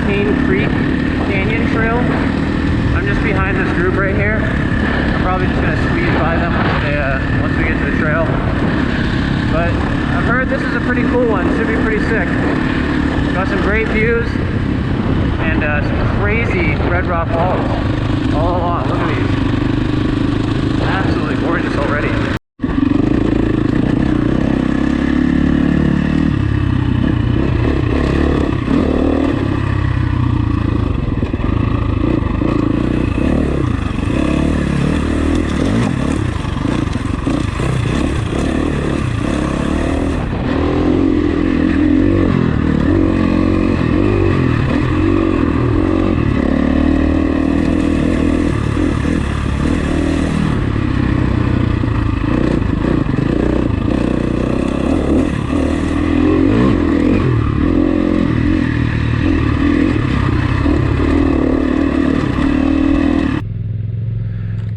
Kane Creek Canyon Trail. I'm just behind this group right here. I'm probably just gonna squeeze by them once we get to the trail. But I've heard this is a pretty cool one. Should be pretty sick. Got some great views and some crazy red rock walls all along. Look at these. Absolutely gorgeous already.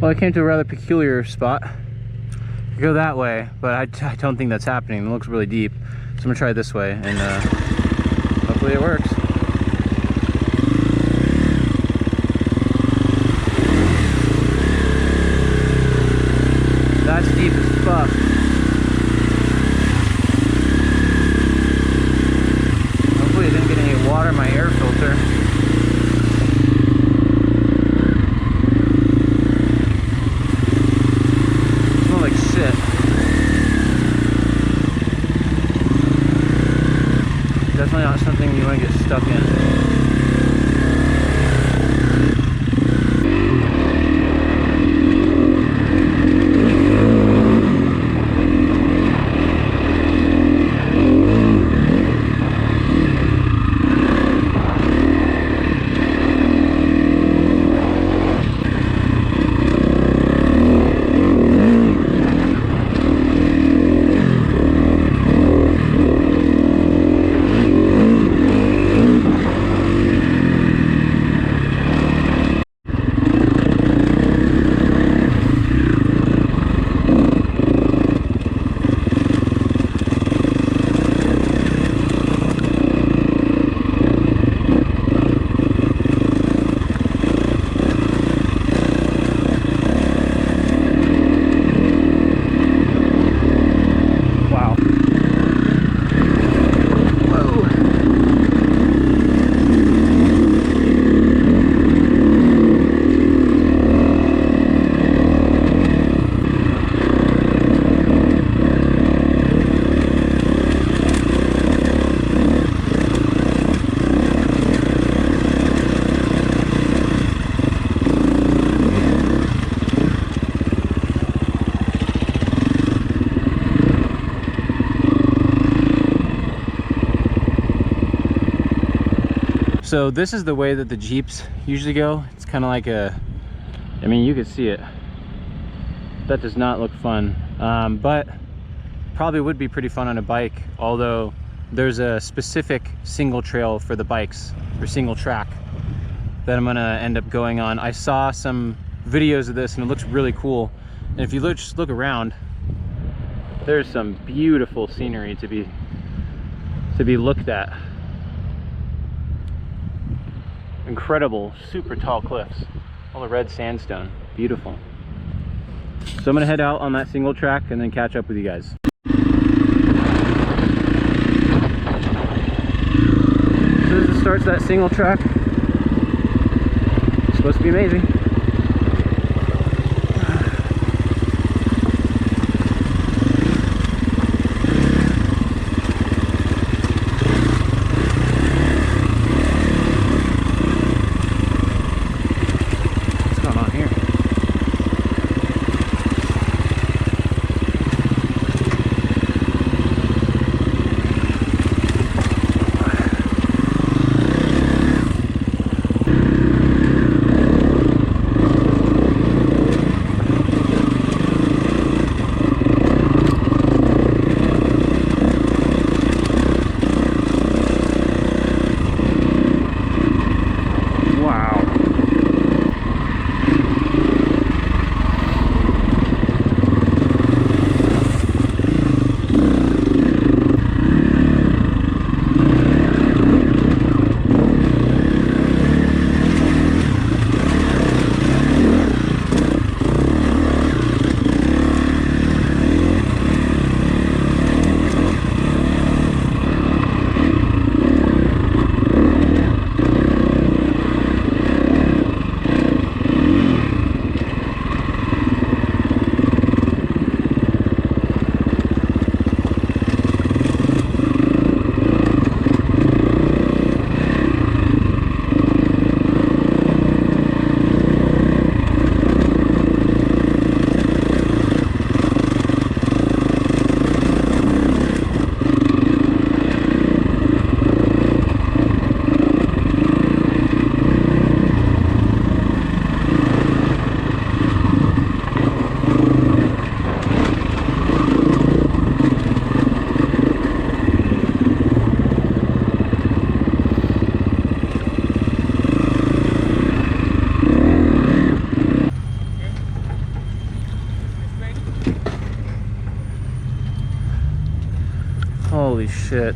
Well, I came to a rather peculiar spot. I go that way, but I don't think that's happening. It looks really deep. So I'm gonna try it this way, and hopefully it works. That's deep as fuck. Hopefully it didn't get any water in my air filter. Definitely not something you want to get stuck in. So this is the way that the Jeeps usually go. It's kind of like a, I mean, you can see it. That does not look fun, but probably would be pretty fun on a bike, although there's a specific single trail for the bikes, or single track, that I'm gonna end up going on. I saw some videos of this and it looks really cool. And if you just look around, there's some beautiful scenery to be looked at. Incredible, super tall cliffs, all the red sandstone, beautiful. So I'm gonna head out on that single track and then catch up with you guys. As soon as it starts that single track, it's supposed to be amazing. Holy shit.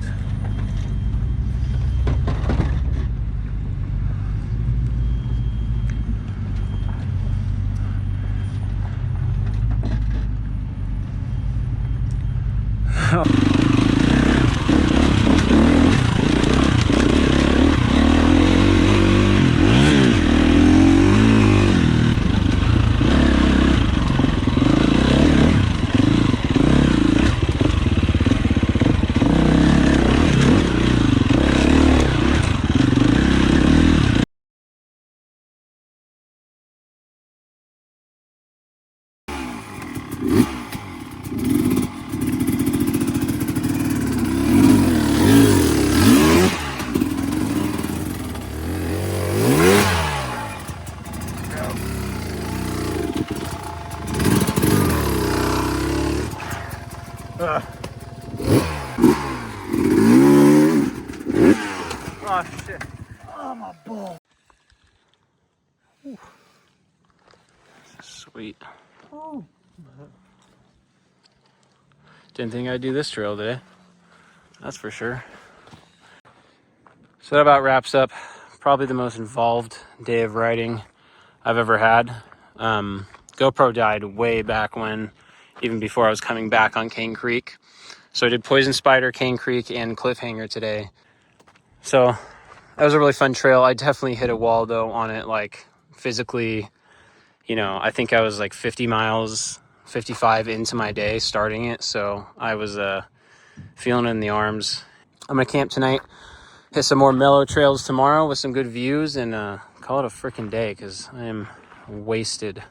Oh shit. Oh, my ball. Sweet. Oh. Didn't think I'd do this trail today. That's for sure. So that about wraps up probably the most involved day of riding I've ever had. GoPro died way back when, even before I was coming back on Kane Creek. So I did Poison Spider, Kane Creek, and Cliffhanger today. So that was a really fun trail. I definitely hit a wall though on it, like physically, you know, I think I was like 50 miles, 55 into my day starting it. So I was feeling it in the arms. I'm gonna camp tonight, hit some more mellow trails tomorrow with some good views, and call it a freaking day because I am wasted.